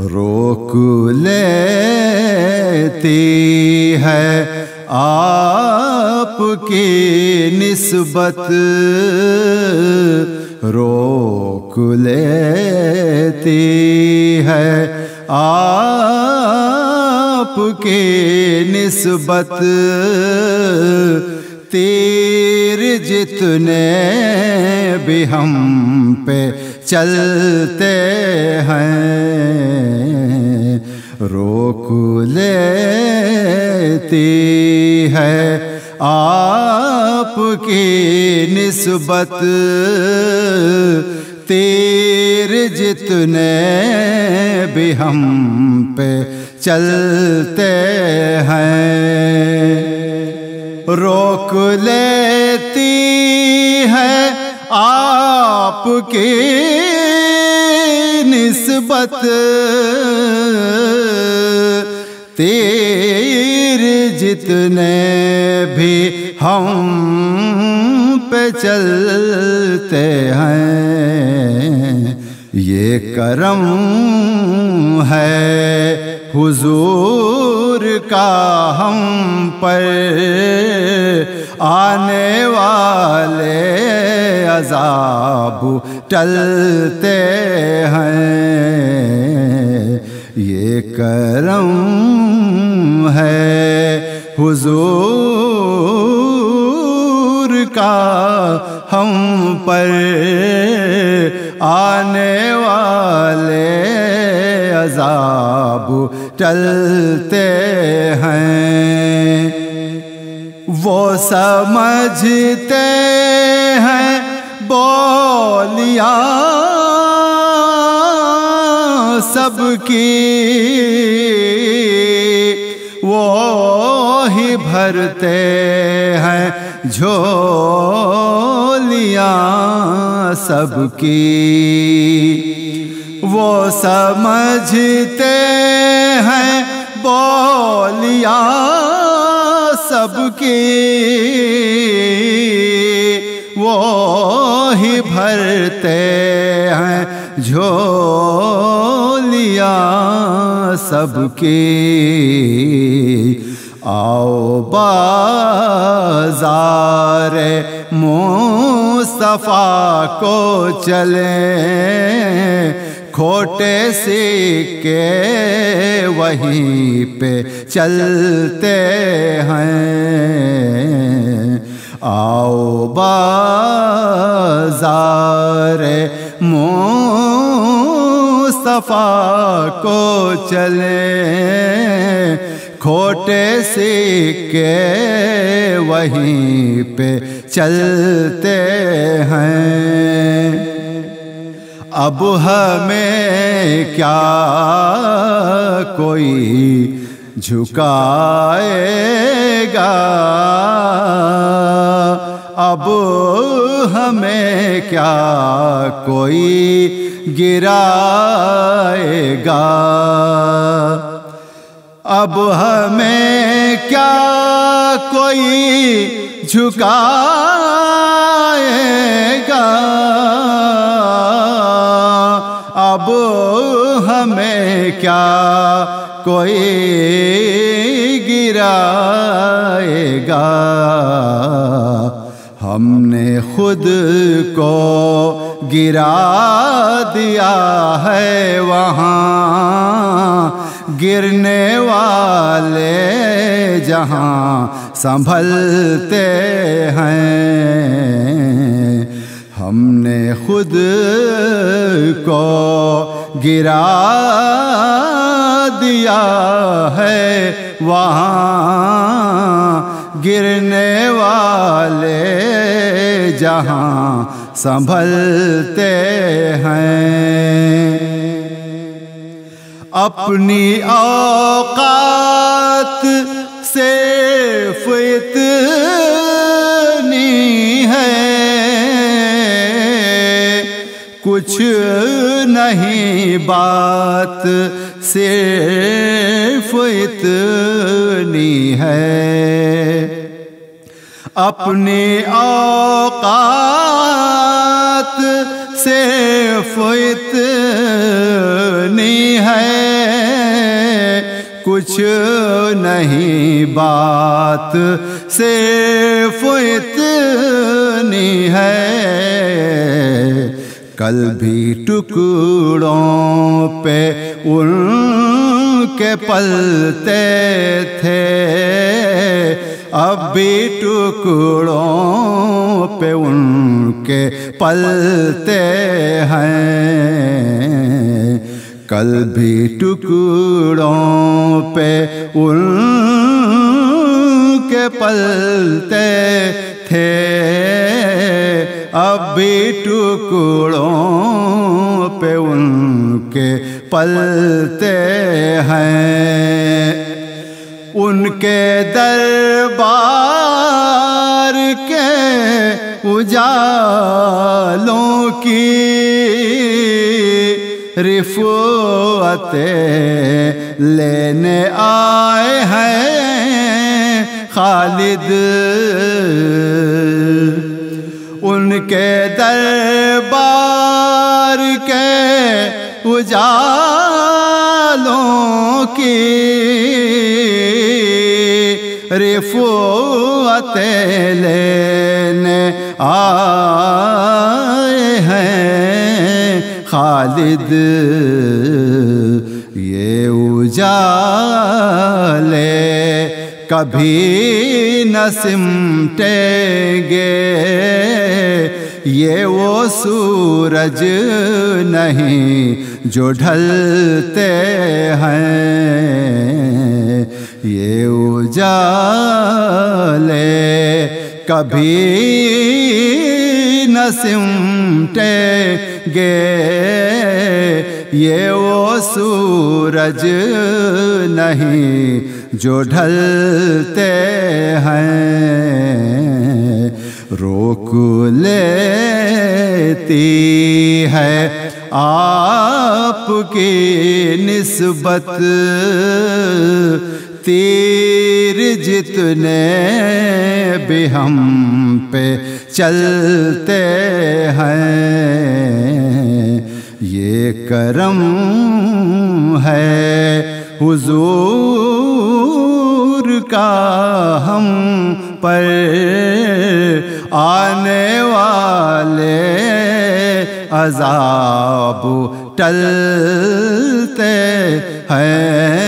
روک لیتی ہے آپ کی نسبت، روک لیتی ہے آپ کی نسبت، تیر جتنے بھی ہم پہ چلتے ہیں، روک لیتی ہے آپ کی نسبت، تیر جتنے بھی ہم پہ چلتے ہیں، روک لیتی ہے آپ کی نسبت، تیر جتنے بھی ہم پہ چلتے ہیں، یہ کرم ہے حضور کا ہم پر، آنے والے عذاب ٹلتے ہیں، یہ کرم ہے حضور کا ہم پر، آنے والے عذاب ٹلتے ہیں، وہ سمجھتے ہیں بولیاں سب کی، وہی بھرتے ہیں جھولیاں سب کی، وہ سمجھتے ہیں بولیاں سب کی، وہی بھرتے ہیں جھولیاں سب کی، آؤ بازار مصطفیٰ کو چلیں، کھوٹے سکے وہیں پہ چلتے ہیں، آؤ بازار مصطفیٰ کو چلیں، کھوٹے سکے وہیں پہ چلتے ہیں، اب ہمیں کیا کوئی جھکائے گا، اب ہمیں کیا کوئی گرائے گا، اب ہمیں کیا کوئی جھکائے گا، اب ہمیں کیا کوئی گرائے گا، ہم نے خود کو گرا دیا ہے وہاں، گرنے والے جہاں سنبھلتے ہیں، ہم نے خود کو گرا دیا ہے وہاں، گرنے والے جہاں سنبھلتے ہیں، اپنی اوقات صرف اتنی کچھ نہیں بات صرف اتنی ہے، اپنی اوقات صرف اتنی ہے، کچھ نہیں بات صرف اتنی ہے، کل بھی ٹکڑوں پہ ان کے پلتے تھے، اب بھی ٹکڑوں پہ ان کے پلتے ہیں، کل بھی ٹکڑوں پہ ان کے پلتے تھے، اب بھی ٹکڑوں پہ ان کے پلتے ہیں، ان کے دربار کے اجالوں کی رفعتیں لینے آئے ہیں خالد، ان کے دربار کے اجالوں کی رفعتیں لینے آئے ہیں خالد، یہ اجالے کبھی نہ سمٹیں گے، یہ وہ سورج نہیں جو ڈھلتے ہیں، یہ اجالے کبھی نہ سمٹیں گے، یہ وہ سورج نہیں جو ڈھلتے ہیں، روک لیتی ہے آپ کی نسبت تیر جتنے بھی ہم پہ چلتے ہیں، یہ کرم ہے حضور کا ہم پر، آنے والے عذاب ٹلتے ہیں،